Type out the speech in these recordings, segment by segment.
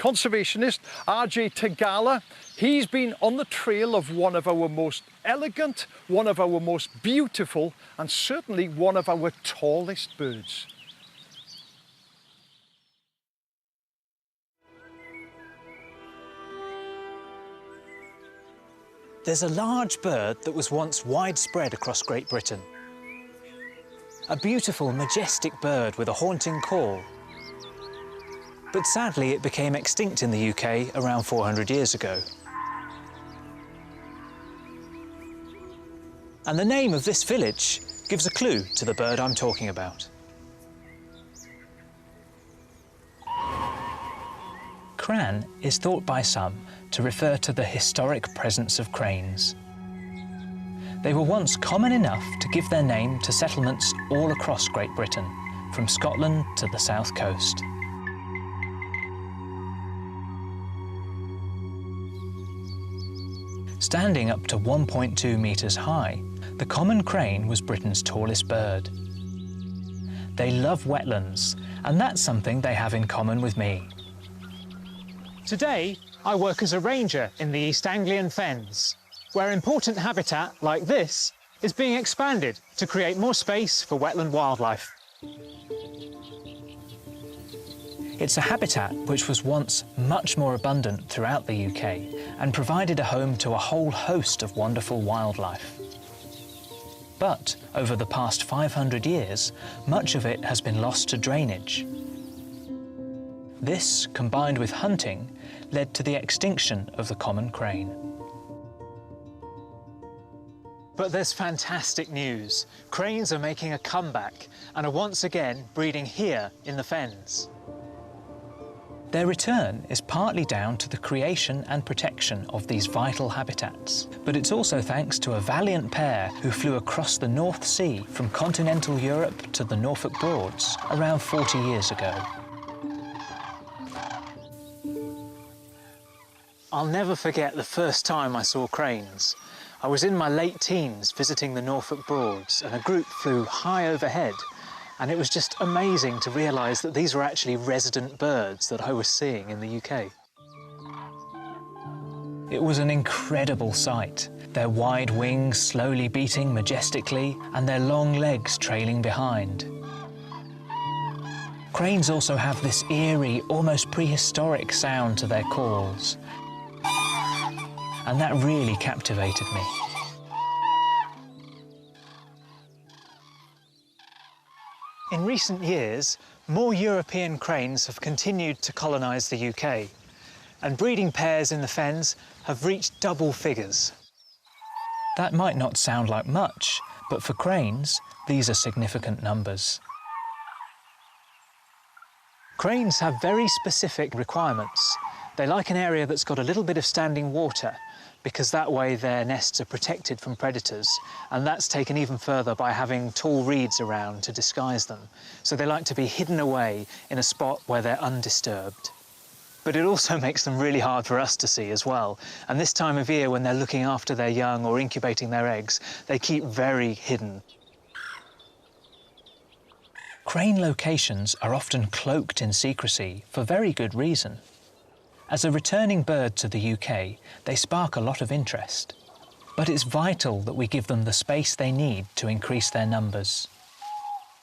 conservationist Ajay Tegala. He's been on the trail of one of our most elegant, one of our most beautiful, and certainly one of our tallest birds. There's a large bird that was once widespread across Great Britain. A beautiful, majestic bird with a haunting call. But sadly, it became extinct in the UK around 400 years ago. And the name of this village gives a clue to the bird I'm talking about. Cran is thought by some to refer to the historic presence of cranes. They were once common enough to give their name to settlements all across Great Britain, from Scotland to the south coast. Standing up to 1.2 metres high, the common crane was Britain's tallest bird. They love wetlands, and that's something they have in common with me. Today, I work as a ranger in the East Anglian Fens, where important habitat like this is being expanded to create more space for wetland wildlife. It's a habitat which was once much more abundant throughout the UK and provided a home to a whole host of wonderful wildlife. But over the past 500 years, much of it has been lost to drainage. This, combined with hunting, led to the extinction of the common crane. But there's fantastic news. Cranes are making a comeback and are once again breeding here in the Fens. Their return is partly down to the creation and protection of these vital habitats, but it's also thanks to a valiant pair who flew across the North Sea from continental Europe to the Norfolk Broads around 40 years ago. I'll never forget the first time I saw cranes. I was in my late teens visiting the Norfolk Broads, and a group flew high overhead, and it was just amazing to realise that these were actually resident birds that I was seeing in the UK. It was an incredible sight, their wide wings slowly beating majestically and their long legs trailing behind. Cranes also have this eerie, almost prehistoric sound to their calls, and that really captivated me. In recent years, more European cranes have continued to colonise the UK, and breeding pairs in the Fens have reached double figures. That might not sound like much, but for cranes, these are significant numbers. Cranes have very specific requirements. They like an area that's got a little bit of standing water, because that way their nests are protected from predators, and that's taken even further by having tall reeds around to disguise them. So they like to be hidden away in a spot where they're undisturbed. But it also makes them really hard for us to see as well. And this time of year, when they're looking after their young or incubating their eggs, they keep very hidden. Crane locations are often cloaked in secrecy for very good reason. As a returning bird to the UK, they spark a lot of interest. But it's vital that we give them the space they need to increase their numbers.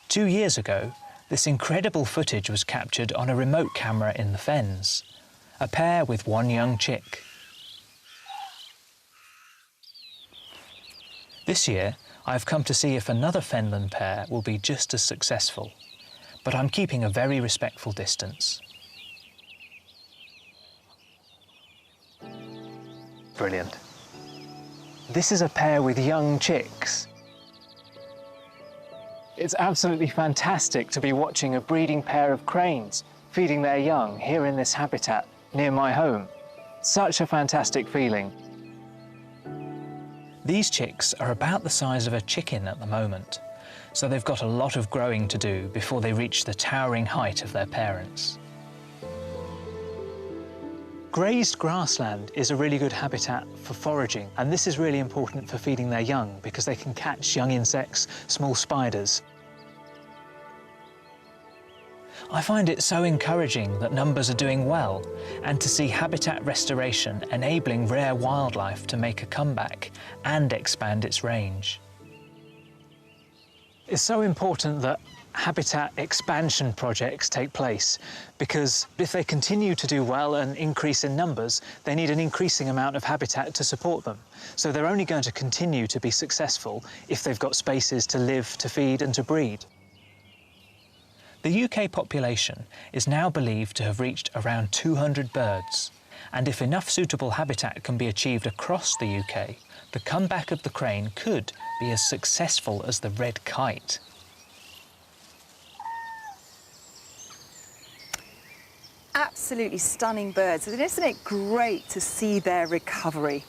2 years ago, this incredible footage was captured on a remote camera in the Fens, a pair with one young chick. This year, I've come to see if another Fenland pair will be just as successful, but I'm keeping a very respectful distance. Brilliant. This is a pair with young chicks. It's absolutely fantastic to be watching a breeding pair of cranes feeding their young here in this habitat near my home. Such a fantastic feeling. These chicks are about the size of a chicken at the moment, so they've got a lot of growing to do before they reach the towering height of their parents. Grazed grassland is a really good habitat for foraging, and this is really important for feeding their young because they can catch young insects, small spiders. I find it so encouraging that numbers are doing well, and to see habitat restoration enabling rare wildlife to make a comeback and expand its range. It's so important that habitat expansion projects take place, because if they continue to do well and increase in numbers, they need an increasing amount of habitat to support them. So they're only going to continue to be successful if they've got spaces to live, to feed and to breed. The UK population is now believed to have reached around 200 birds, and if enough suitable habitat can be achieved across the UK, the comeback of the crane could be as successful as the red kite. Absolutely stunning birds, and isn't it great to see their recovery?